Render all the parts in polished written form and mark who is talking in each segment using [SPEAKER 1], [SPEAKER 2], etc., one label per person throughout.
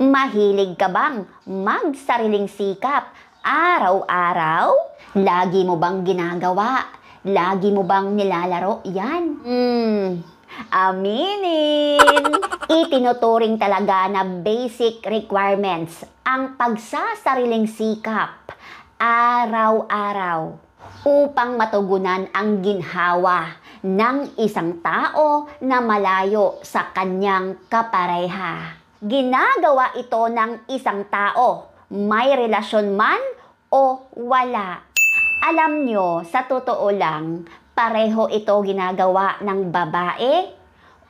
[SPEAKER 1] Mahilig ka bang magsariling sikap araw-araw? Lagi mo bang ginagawa? Lagi mo bang nilalaro yan? Aminin! Itinuturing talaga na basic requirements ang pagsasariling sikap araw-araw upang matugunan ang ginhawa ng isang tao na malayo sa kanyang kapareha. Ginagawa ito ng isang tao, may relasyon man o wala. Alam nyo, sa totoo lang, pareho ito ginagawa ng babae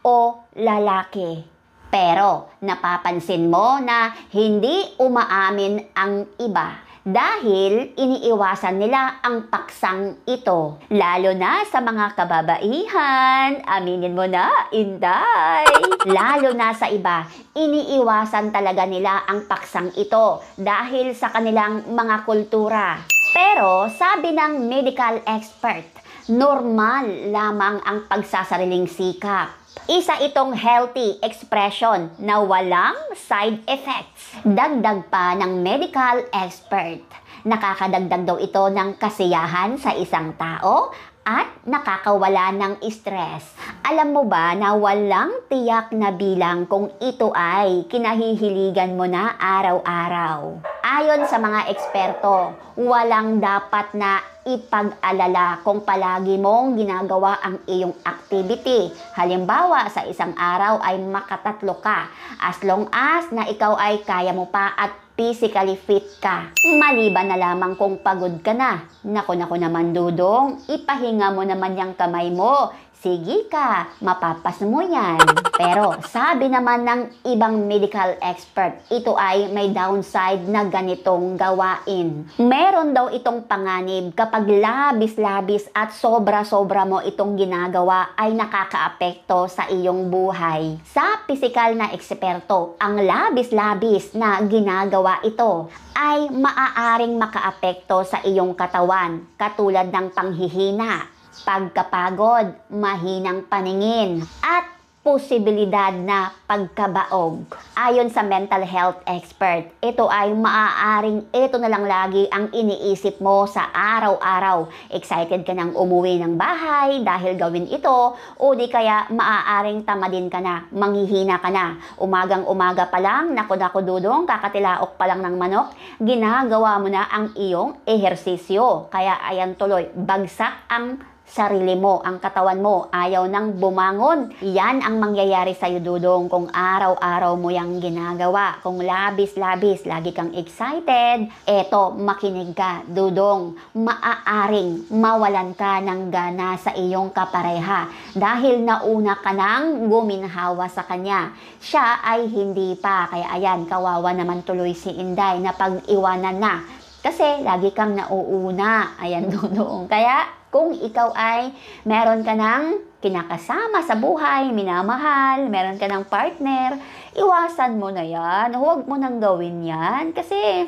[SPEAKER 1] o lalaki. Pero napapansin mo na hindi umaamin ang iba dahil iniiwasan nila ang paksang ito. Lalo na sa mga kababaihan, aminin mo na, Inday. Lalo na sa iba, iniiwasan talaga nila ang paksang ito dahil sa kanilang mga kultura. Pero sabi ng medical expert, normal lamang ang pagsasariling sikap. Isa itong healthy expression na walang side effects. Dagdag pa ng medical expert, nakakadagdag daw ito ng kasiyahan sa isang tao at nakakawala ng stress. Alam mo ba na walang tiyak na bilang kung ito ay kinahihiligan mo na araw-araw? Ayon sa mga eksperto, walang dapat na ipag-alala kung palagi mong ginagawa ang iyong activity. Halimbawa, sa isang araw ay makatatlo ka, as long as na ikaw ay kaya mo pa at physically fit ka. Maliban na lamang kung pagod ka na. Naku naman dudong, ipahinga mo naman yung kamay mo. Sige ka, mapapas mo yan. Pero sabi naman ng ibang medical expert, ito ay may downside na ganitong gawain. Meron daw itong panganib kapag labis-labis at sobra-sobra mo itong ginagawa ay nakakaapekto sa iyong buhay. Sa pisikal na eksperto, ang labis-labis na ginagawa ito ay maaaring makaapekto sa iyong katawan, katulad ng panghihina, pagkapagod, mahinang paningin, at posibilidad na pagkabaog. Ayon sa mental health expert, ito ay maaaring ito na lang lagi ang iniisip mo sa araw-araw. Excited ka nang umuwi ng bahay dahil gawin ito, o di kaya maaaring tamadin ka na, manghihina ka na. Umagang-umaga pa lang, naku dudong, kakatilaok pa lang ng manok, ginagawa mo na ang iyong ehersisyo. Kaya ayan tuloy, bagsak ang sarili mo, ang katawan mo, ayaw nang bumangon. Yan ang mangyayari sa'yo, dudong, kung araw-araw mo yung ginagawa. Kung labis-labis, lagi kang excited, eto, makinig ka, dudong, maaaring mawalan ka ng gana sa iyong kapareha dahil nauna ka nang guminhawa sa kanya. Siya ay hindi pa, kaya ayan, kawawa naman tuloy si Inday na pag-iwanan na. Kasi lagi kang nauuna, ayan dudong. Kaya kung ikaw ay meron ka ng kinakasama sa buhay, minamahal, meron ka ng partner, iwasan mo na yan. Huwag mo nang gawin yan. Kasi,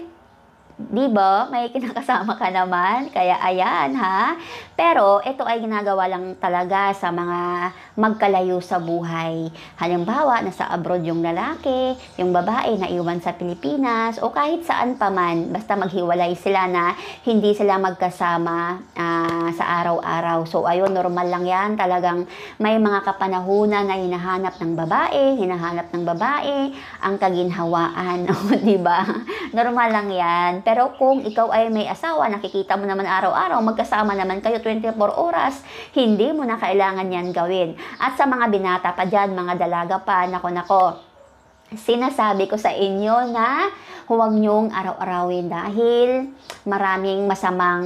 [SPEAKER 1] di ba, may kinakasama ka naman. Kaya ayan ha. Pero ito ay ginagawa lang talaga sa mga magkalayo sa buhay. Halimbawa, nasa abroad yung lalaki, yung babae na iwan sa Pilipinas, o kahit saan pa man, basta maghiwalay sila na hindi sila magkasama sa araw-araw. So ayun, normal lang yan. Talagang may mga kapanahunan na hinahanap ng babae ang kaginhawaan. Di ba? Normal lang yan. Pero kung ikaw ay may asawa, nakikita mo naman araw-araw, magkasama naman kayo 24 oras, hindi mo na kailangan yan gawin. At sa mga binata pa dyan, mga dalaga pa, nako, sinasabi ko sa inyo na huwag niyong araw-arawin dahil maraming masamang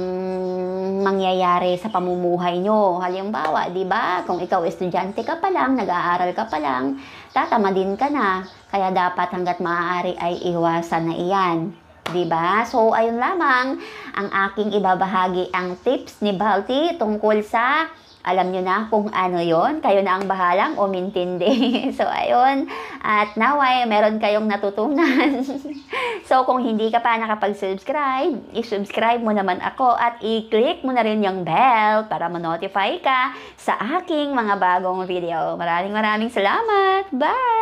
[SPEAKER 1] mangyayari sa pamumuhay nyo. Halimbawa, di ba, kung ikaw estudyante ka pa lang, nag-aaral ka pa lang, tatamadin ka na. Kaya dapat hanggat maaari ay iwasan na iyan. Diba? So, ayun lamang ang aking ibabahagi ang tips ni Balti tungkol sa, alam nyo na kung ano yon, kayo na ang bahalang umintindi. So, ayun. At naway, meron kayong natutunan. So, kung hindi ka pa nakapag-subscribe, i-subscribe mo naman ako at i-click mo na rin yung bell para ma-notify ka sa aking mga bagong video. Maraming salamat! Bye!